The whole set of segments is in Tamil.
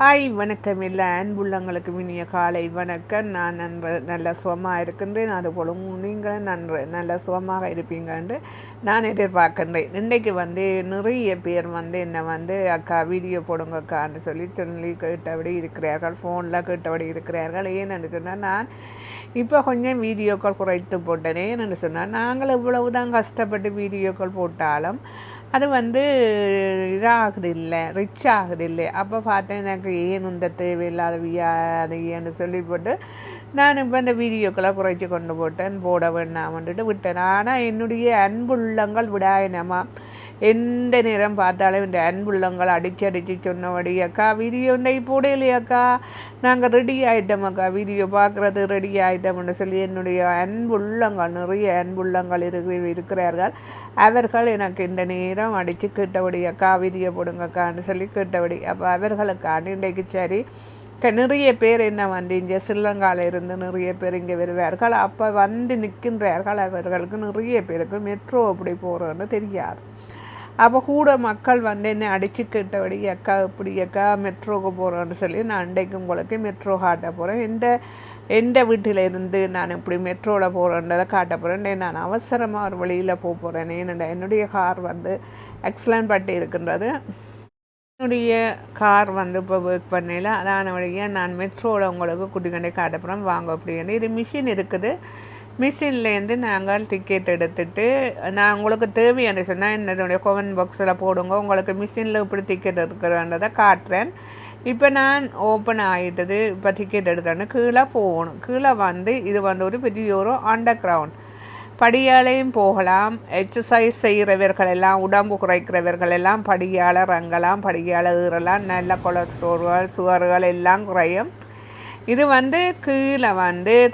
ஹாய் வணக்கம் எல்லா அன்புள்ளங்களுக்கு இனிய காலை வணக்கம். நான் நல்ல சுகமாக இருக்கின்றேன். அதுபோல் நீங்களும் நல்ல சுகமாக இருப்பீங்கன்னு நான் எதிர்பார்க்கின்றேன். இன்றைக்கு நிறைய பேர் என்னை அக்கா வீடியோ போடுங்க அக்கான்னு சொல்லி கேட்டபடி இருக்கிறார்கள், ஃபோனில் கேட்டபடி இருக்கிறார்கள். ஏன்னு சொன்னால் நான் இப்போ கொஞ்சம் வீடியோக்கள் குறைத்து போட்டேனே. ஏன்னு சொன்னால் நாங்கள் இவ்வளவு தான் கஷ்டப்பட்டு வீடியோக்கள் போட்டாலும் அது இதாகுது இல்லை, ரிச் ஆகுது இல்லை. அப்போ பார்த்தேன் எனக்கு ஏன் இந்த தேவையில்லாத அது ஏன்னு சொல்லி போட்டு நான் இப்போ இந்த வீடியோக்களை குறைச்சி கொண்டு போட வேண்டாமன்ட்டு விட்டேன். ஆனால் என்னுடைய அன்புள்ளங்கள் விடாயனமா எந்த நேரம் பார்த்தாலும் இந்த அன்புள்ளங்கள் அடித்து சொன்னபடி அக்கா வீடியோ இன்றைக்கு போடலையாக்கா, நாங்கள் ரெடி ஆகிட்டோம் அக்கா, வீடியோ பார்க்குறது ரெடி ஆகிட்டோம்னு சொல்லி என்னுடைய அன்புள்ளங்கள் நிறைய அன்புள்ளங்கள் இருக்கிறார்கள். அவர்கள் எனக்கு இந்த நேரம் அடித்து கேட்டபடி அக்கா வீடியோ போடுங்கக்கான்னு சொல்லி கேட்டபடி. அப்போ அவர்களுக்காண்டி இன்றைக்கு சரி நிறைய பேர் என்ன இங்கே ஸ்ரீலங்காவில் இருந்து நிறைய பேர் இங்கே வருவார்கள். அப்போ நிற்கின்றார்கள். அவர்களுக்கு நிறைய பேருக்கு மெட்ரோ அப்படி போகிறோன்னு தெரியாது. அப்போ கூட மக்கள் என்ன அடித்து கேட்டபடி அக்கா இப்படி அக்கா மெட்ரோவுக்கு போகிறோன்னு சொல்லி நான் அன்றைக்கு உங்களுக்கு மெட்ரோ காட்ட போகிறேன். எந்த வீட்டில் இருந்து நான் இப்படி மெட்ரோவில் போகிறேன்றதை காட்ட போகிறேன். நான் அவசரமாக ஒரு வழியில் போகிறேன். என்னுடைய கார் எக்ஸலன்ட் பட்டு இருக்கின்றது. என்னுடைய கார் இப்போ ஒர்க் பண்ணல, அதான வழியாக நான் மெட்ரோவில் உங்களுக்கு குட்டிக்கண்டே காட்ட போகிறேன். வாங்க அப்படின்னு இது மிஷின் இருக்குது. மிஷின்லேருந்து நாங்கள் டிக்கெட் எடுத்துகிட்டு நான் உங்களுக்கு தேவையான சொன்னால் என்னுடைய கமெண்ட் பாக்ஸில் போடுங்க, உங்களுக்கு மிஷினில் இப்படி டிக்கெட் இருக்கிறன்றதை காட்டுறேன். இப்போ நான் ஓப்பன் ஆகிட்டது. இப்போ டிக்கெட் எடுத்தோன்னு கீழே போகணும். கீழே இது ஒரு பெரிய ஒரு அண்டர் கிரவுண்ட் படியாலையும் போகலாம். எக்ஸசைஸ் செய்கிறவர்கள் எல்லாம், உடம்பு குறைக்கிறவர்கள் எல்லாம் படியால் இறங்கலாம், படியால் ஏறலாம். நல்ல கொலஸ்ட்ரால்கள் சுகர்கள் எல்லாம் குறையும். இது கீழே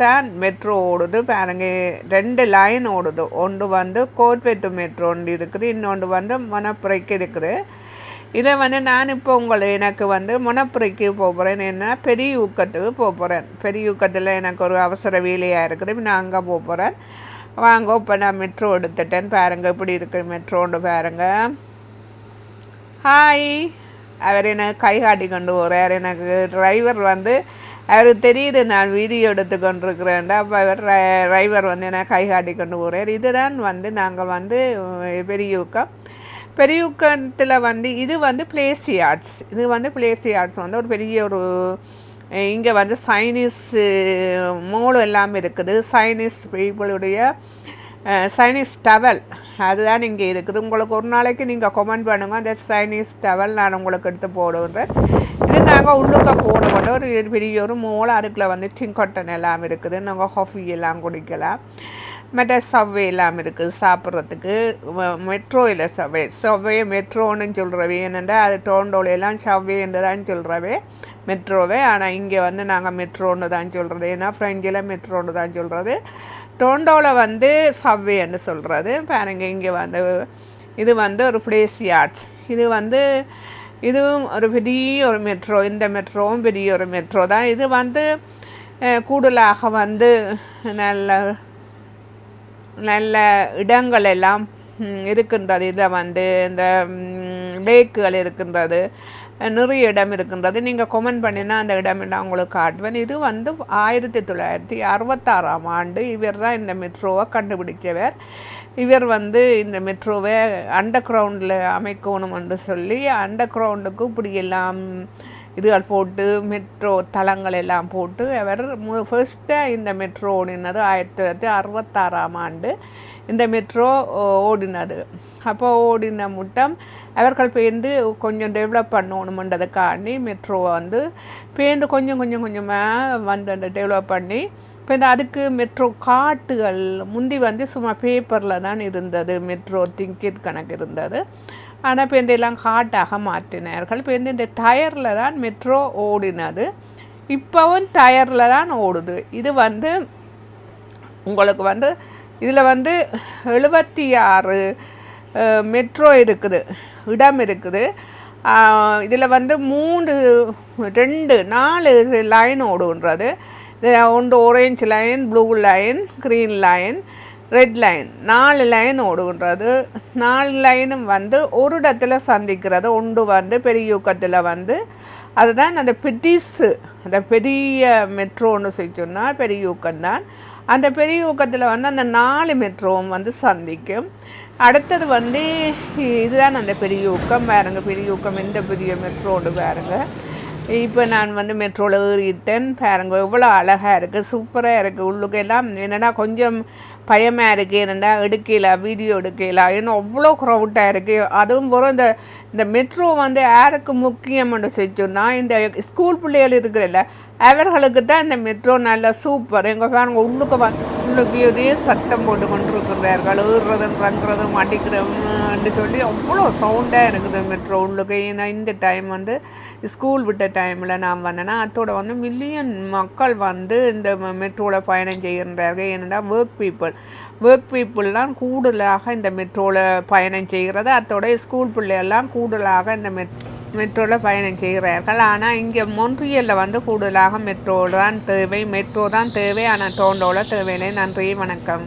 தான் மெட்ரோ ஓடுது பாருங்க. 2 லைன் ஓடுது. ஒன்று கோட்வெட்டு மெட்ரோ ஒன்று இருக்குது, இன்னொன்று மொனப்புரைக்கு இருக்குது. இதை நான் இப்போ எனக்கு மொனப்புரைக்கு போகிறேன். என்ன பெரிய ஊக்கத்துக்கு போகிறேன். பெரிய ஊக்கத்தில் எனக்கு ஒரு அவசர வேலையாக இருக்குது. நான் அங்கே போகிறேன். வாங்க இப்போ நான் மெட்ரோ எடுத்துட்டேன். பாருங்கள் இப்படி இருக்குது மெட்ரோன்னு பாருங்க. ஹாய், அவர் எனக்கு கை காட்டி கொண்டு போகிறார். எனக்கு டிரைவர் அவருக்கு தெரியுது நான் வீடியோ எடுத்து கொண்டிருக்கிறேன்டா. அப்போ அவர் டிரைவர் என்ன கை காட்டி கொண்டு போகிறார். இதுதான் பெரியயூக்கத்தில் இது பிளேசி ஆர்ட்ஸ். இது பிளேசி ஆர்ட்ஸ் ஒரு பெரிய ஒரு இங்கே சைனீஸ் மோல் எல்லாம் இருக்குது. சைனீஸ் பீப்புளுடைய சைனீஸ் டவல் அதுதான் இங்கே இருக்குது. உங்களுக்கு ஒரு நாளைக்கு நீங்கள் கமெண்ட் பண்ணுங்க, அந்த சைனீஸ் டவல் நான் உங்களுக்கு எடுத்து போடுவேன். இது நாங்கள் உள்ளுக்க போட ஒரு பெரிய ஒரு மோல். அதுக்குள்ளே டிங்கொட்டன் எல்லாம் இருக்குது. நாங்கள் காஃபி எல்லாம் குடிக்கலாம். மற்ற சவ்வே எல்லாம் இருக்குது சாப்பிட்றதுக்கு. மெட்ரோ இல்லை சவ்வே மெட்ரோன்னு சொல்கிறவே. ஏனென்றா அது டோண்டோலையெல்லாம் சவ்வே என்று தான் சொல்கிறவே மெட்ரோவே. ஆனால் இங்கே நாங்கள் மெட்ரோன்னு தான் சொல்கிறது. ஏன்னா ஃப்ரெஞ்சில் மெட்ரோன்னு தான் சொல்கிறது. டோண்டோவில் சவ்வேன்னு சொல்கிறது. பாருங்க இங்கே இது ஒரு பிளேசி ஆர்ட்ஸ். இதுவும் ஒரு பெரிய ஒரு மெட்ரோ. இந்த மெட்ரோவும் பெரிய ஒரு மெட்ரோ தான். இது கூடுதலாக நல்ல நல்ல இடங்கள் எல்லாம் இருக்கின்றது. இதில் இந்த லேக்குகள் இருக்கின்றது, நிறைய இடம் இருக்கின்றது. நீங்கள் கமெண்ட் பண்ணினா அந்த இடமெல்லாம் உங்களுக்கு காட்டுவேன். இது 1966ஆம் ஆண்டு இவர் தான் இந்த மெட்ரோவை கண்டுபிடிச்சவர். இவர் இந்த மெட்ரோவை அண்டர் கிரவுண்டில் அமைக்கணும் என்று சொல்லி அண்டர் கிரவுண்டுக்கு இப்படி எல்லாம் இதுகள் போட்டு மெட்ரோ தளங்கள் எல்லாம் போட்டு அவர் ஃபர்ஸ்ட்டாக இந்த மெட்ரோ ஓடினது 1966ஆம் ஆண்டு இந்த மெட்ரோ ஓடினது. அப்போ ஓடின முட்டம் அவர்கள் கொஞ்சம் டெவலப் பண்ணணுமென்றதுக்காண்டி மெட்ரோவை கொஞ்சம் கொஞ்சமாக அந்த டெவலப் பண்ணி அதுக்கு மெட்ரோ காட்டுகள் முந்தி சும்மா பேப்பரில் தான் இருந்தது. மெட்ரோ டிக்கெட் கணக்கு இருந்தது. ஆனால் எல்லாம் காட்டாக மாற்றினார்கள். இந்த டயரில் தான் மெட்ரோ ஓடினது. இப்போவும் டயரில் தான் ஓடுது. இது உங்களுக்கு இதில் 76 மெட்ரோ இருக்குது, இடம் இருக்குது. இதில் 4 லைன் ஓடுன்றது. ஒன்று orange line, blue line, green line, red line, 4 line ஓடுகின்றது. 4 லைனும் ஒரு இடத்துல சந்திக்கிறது. ஒன்று பெரிய ஊக்கத்தில் அதுதான் அந்த பெட்டிஸு, அந்த பெரிய மெட்ரோன்னு சொல்லி சொன்னால் பெரிய ஊக்கம்தான். அந்த பெரிய ஊக்கத்தில் வந்து அந்த 4 மெட்ரோவும் வந்து சந்திக்கும். அடுத்தது வந்து இதுதான் அந்த பெரிய ஊக்கம். பாருங்க, பெரிய ஊக்கம் எந்த பெரிய மெட்ரோன்னு பாருங்க. இப்போ நான் வந்து மெட்ரோவில் ஏறிட்டேன். பாருங்க எவ்வளோ அழகாக இருக்குது, சூப்பராக இருக்குது. உள்ளுக்கு எல்லாம் என்னென்னா கொஞ்சம் பயமாக இருக்குது, என்னென்னா எடுக்கலாம், வீடியோ எடுக்கலாம், ஏன்னா அவ்வளோ க்ரௌட்டாக இருக்குது. அதுவும் போகிற இந்த மெட்ரோ வந்து யாருக்கு முக்கியம்னு சொன்னா இந்த ஸ்கூல் பிள்ளைகள் இருக்கிறல்ல அவர்களுக்கு தான் இந்த மெட்ரோ நல்லா சூப்பர். எங்கள் பாருங்க உள்ளுக்கு ஒரே சத்தம் போட்டு கொண்டு இருக்கிறார்கள், ஏறுறதும் ரங்குறதும் அடிக்கிறதுன்னு சொல்லி அவ்வளோ சவுண்டாக இருக்குது மெட்ரோ உள்ளுக்கு. ஏன்னா இந்த டைம் வந்து ஸ்கூல் விட்ட டைமில் நான் வந்தேன்னா அதோட வந்து மில்லியன் மக்கள் வந்து இந்த மெட்ரோவில் பயணம் செய்கின்றார்கள். ஏன்னா ஒர்க் பீப்புளெலாம் கூடுதலாக இந்த மெட்ரோவில் பயணம் செய்கிறது. அதோட ஸ்கூல் பிள்ளையெல்லாம் கூடுதலாக இந்த மெட்ரோவில் பயணம் செய்கிறார்கள். ஆனால் இங்கே மொன்ட்ரியலில் வந்து கூடுதலாக மெட்ரோ தான் தேவை, ஆனால் டோண்டோவில் தேவையில்லை. நன்றி, வணக்கம்.